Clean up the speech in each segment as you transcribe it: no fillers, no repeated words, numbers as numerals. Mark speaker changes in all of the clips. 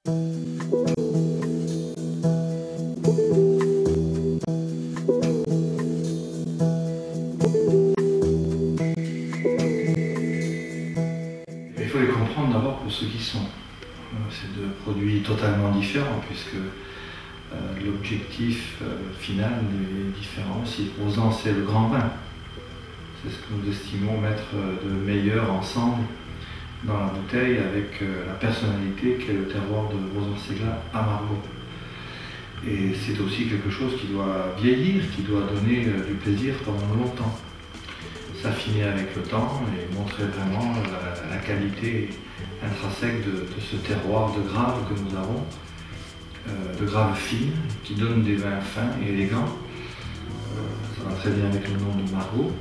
Speaker 1: Il faut les comprendre d'abord pour ce qu'ils sont. C'est deux produits totalement différents puisque l'objectif final est différent. Si Rosan, c'est le grand vin. C'est ce que nous estimons mettre de meilleur ensemble dans la bouteille avec la personnalité qu'est le terroir de Rosan-Ségla à Margaux. Et c'est aussi quelque chose qui doit vieillir, qui doit donner du plaisir pendant longtemps. S'affiner avec le temps et montrer vraiment la qualité intrinsèque de ce terroir de Graves que nous avons, de Graves fines, qui donne des vins fins et élégants. Ça va très bien avec le nom de Margaux.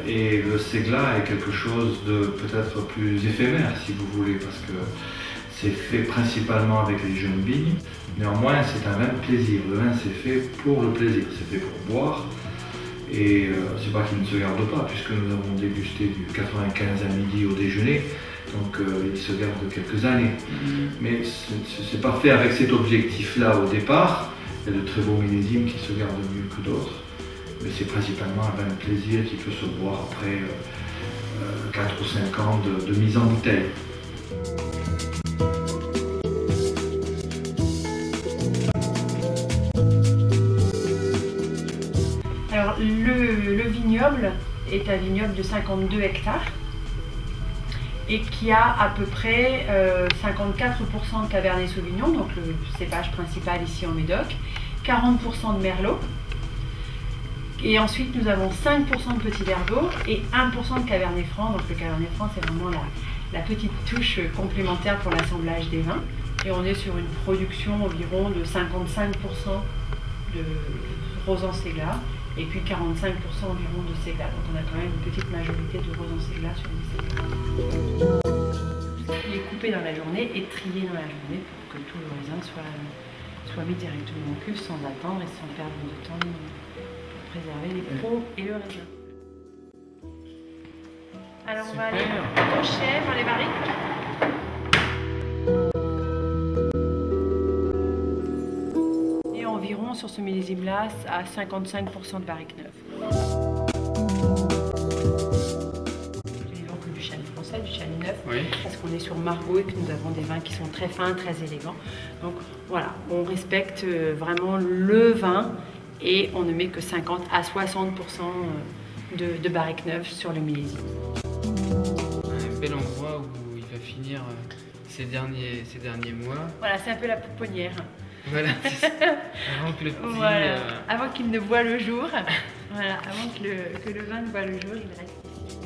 Speaker 1: Et le Ségla est quelque chose de peut-être plus éphémère, si vous voulez, parce que c'est fait principalement avec les jeunes vignes. Néanmoins, c'est un vin de plaisir. Le vin, c'est fait pour le plaisir, c'est fait pour boire. Et c'est pas qu'il ne se garde pas, puisque nous avons dégusté du 95 à midi au déjeuner, donc il se garde quelques années. Mais c'est pas fait avec cet objectif-là au départ. Il y a de très beaux millésimes qui se gardent mieux que d'autres. Mais c'est principalement un vin de plaisir qui peut se boire après 4 ou 5 ans de mise en bouteille.
Speaker 2: Alors le vignoble est un vignoble de 52 hectares et qui a à peu près 54% de Cabernet Sauvignon, donc le cépage principal ici en Médoc, 40% de Merlot. Et ensuite, nous avons 5% de Petit Verdot et 1% de Cabernet Franc. Donc le Cabernet Franc, c'est vraiment la petite touche complémentaire pour l'assemblage des vins. Et on est sur une production environ de 55% de Rosan-Ségla et puis 45% environ de Ségla. Donc on a quand même une petite majorité de Rosan-Ségla sur les Ségla. Il est coupé dans la journée et trié dans la journée pour que tout le raisin soit mis directement en cuve sans attendre et sans perdre de temps. Préserver les pros et le raisin. Alors on va aller au chai dans les barriques. Et environ sur ce millésime-là à 55% de barriques neuves. Nous vivons que du chêne français, du chêne neuf, oui. Parce qu'on est sur Margaux et que nous avons des vins qui sont très fins, très élégants. Donc voilà, on respecte vraiment le vin. Et on ne met que 50 à 60% de barriques neuves sur le millésime.
Speaker 3: Un bel endroit où il va finir ces derniers mois.
Speaker 2: Voilà, c'est un peu la pouponnière.
Speaker 3: Voilà, avant que le petit...
Speaker 2: Voilà, avant qu'il ne voie le jour. Voilà, avant que le vin ne voie le jour, il reste ici.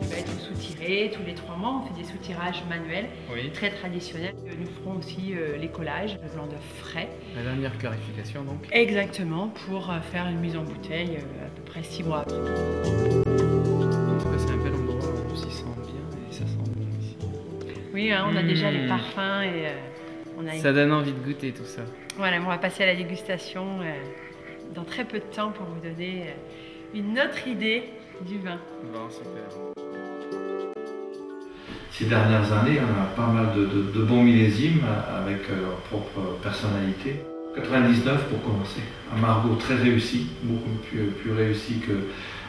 Speaker 2: Il va être soutiré tous les 3 mois. On fait des soutirages manuels, oui. Très traditionnels. Nous ferons aussi les collages de blanc d'œuf frais.
Speaker 3: La dernière clarification donc.
Speaker 2: Exactement, pour faire une mise en bouteille à peu près 6 mois après.
Speaker 3: C'est un bel endroit, on s'y sent bien et ça sent bon ici.
Speaker 2: Oui, hein, on a déjà les parfums et
Speaker 3: ça donne envie de goûter tout ça.
Speaker 2: Voilà, on va passer à la dégustation dans très peu de temps pour vous donner une autre idée du vin.
Speaker 3: Bon, super.
Speaker 1: Ces dernières années, on a pas mal de bons millésimes avec leur propre personnalité. 99 pour commencer. Un Margaux très réussi, beaucoup plus réussi que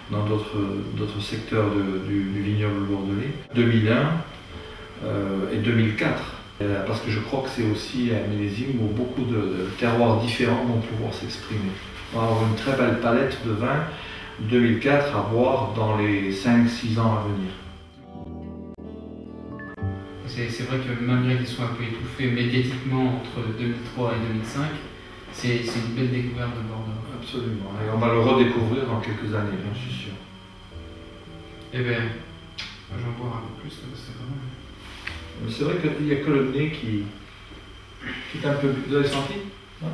Speaker 1: dans d'autres secteurs du vignoble bordelais. 2001 et 2004. Parce que je crois que c'est aussi un millésime où beaucoup de terroirs différents vont pouvoir s'exprimer. On va avoir une très belle palette de vins 2004 à boire dans les 5-6 ans à venir.
Speaker 3: C'est vrai que malgré qu'ils soient un peu étouffés médiatiquement entre 2003 et 2005, c'est une belle découverte de Bordeaux.
Speaker 1: Absolument, et on va le redécouvrir dans quelques années, j'en suis sûr.
Speaker 3: Eh bien, j'en bois un peu plus, c'est pas mal.
Speaker 1: C'est vrai qu'il n'y a que le nez qui est un peu... Vous avez senti? Non ?